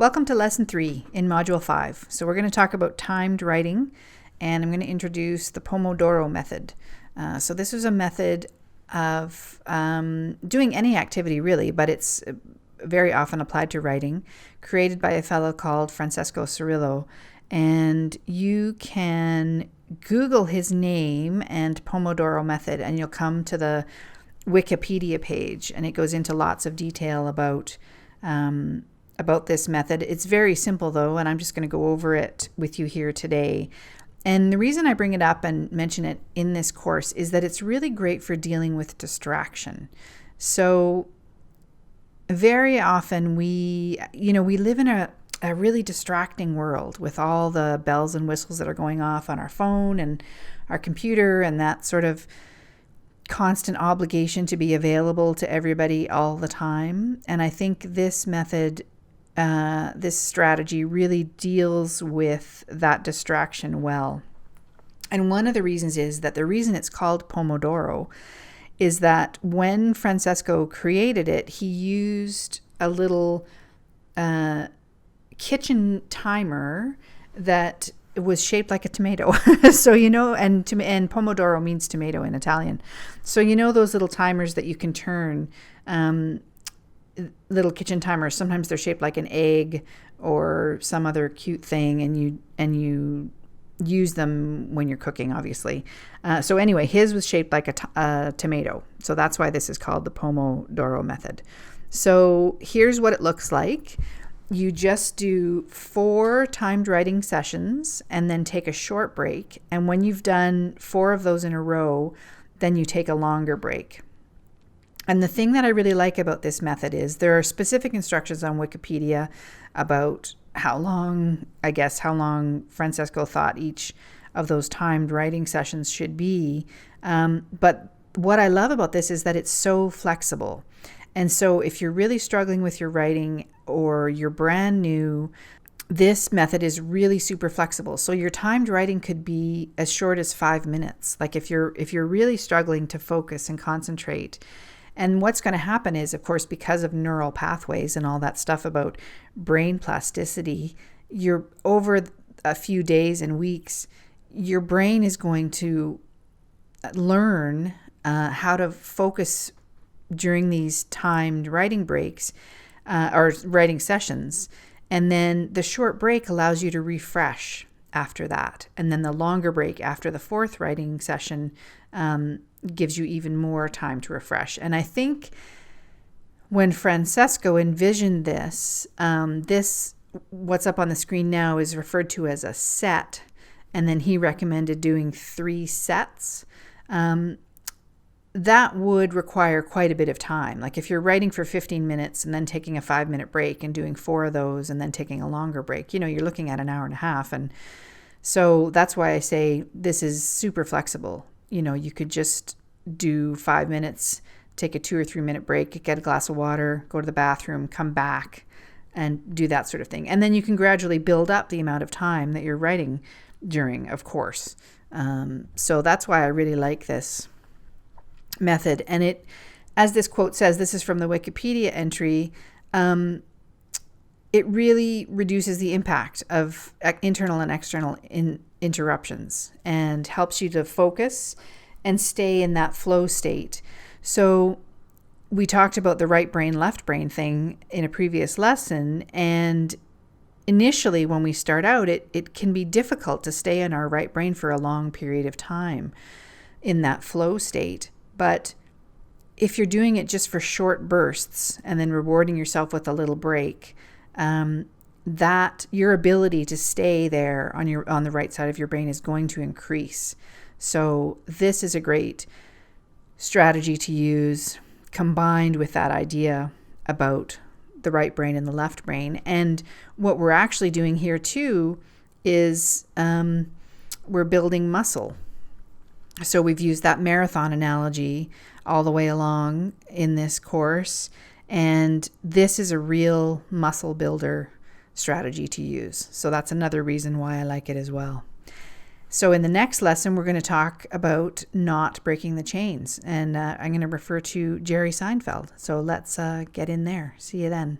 Welcome to Lesson 3 in Module 5. So we're going to talk about timed writing, and I'm going to introduce the Pomodoro Method. So this is a method of doing any activity really, but it's very often applied to writing, created by a fellow called Francesco Cirillo. And you can Google his name and Pomodoro Method, and you'll come to the Wikipedia page, and it goes into lots of detail about this method. It's very simple though, and I'm just going to go over it with you here today. And the reason I bring it up and mention it in this course is that it's really great for dealing with distraction. So very often we live in a really distracting world with all the bells and whistles that are going off on our phone and our computer, and that sort of constant obligation to be available to everybody all the time. And I think this method, this strategy really deals with that distraction well. And one of the reasons is that the reason it's called Pomodoro is that when Francesco created it, he used a little kitchen timer that was shaped like a tomato. So, and Pomodoro means tomato in Italian. So, those little timers that you can turn, little kitchen timers, sometimes they're shaped like an egg or some other cute thing, and you use them when you're cooking, obviously. So anyway, his was shaped like a tomato. So that's why this is called the Pomodoro Method. So here's what it looks like. You just do 4 timed writing sessions and then take a short break. And when you've done 4 of those in a row, then you take a longer break. And the thing that I really like about this method is there are specific instructions on Wikipedia about how long Francesco thought each of those timed writing sessions should be. But what I love about this is that it's so flexible. And so if you're really struggling with your writing or you're brand new, this method is really super flexible. So your timed writing could be as short as 5 minutes. Like if you're really struggling to focus and concentrate. And what's going to happen is, of course, because of neural pathways and all that stuff about brain plasticity, you're over a few days and weeks, your brain is going to learn how to focus during these timed writing breaks or writing sessions. And then the short break allows you to refresh after that. And then the longer break after the 4th writing session gives you even more time to refresh. And I think when Francesco envisioned this, what's up on the screen now is referred to as a set. And then he recommended doing 3 sets. That would require quite a bit of time. Like if you're writing for 15 minutes and then taking a 5-minute break and doing 4 of those and then taking a longer break, you're looking at an hour and a half. And so that's why I say this is super flexible. You could just do 5 minutes, take a 2 or 3 minute break, get a glass of water, go to the bathroom, come back, and do that sort of thing. And then you can gradually build up the amount of time that you're writing during, of course. So that's why I really like this method. And it, as this quote says, this is from the Wikipedia entry, it really reduces the impact of internal and external interruptions and helps you to focus and stay in that flow state. So we talked about the right brain, left brain thing in a previous lesson. And initially when we start out, it can be difficult to stay in our right brain for a long period of time in that flow state. But if you're doing it just for short bursts and then rewarding yourself with a little break, that your ability to stay there on the right side of your brain is going to increase. So this is a great strategy to use combined with that idea about the right brain and the left brain. And what we're actually doing here too is we're building muscle. So we've used that marathon analogy all the way along in this course. And this is a real muscle builder strategy to use. So that's another reason why I like it as well. So in the next lesson, we're going to talk about not breaking the chains. And I'm going to refer to Jerry Seinfeld. So let's get in there. See you then.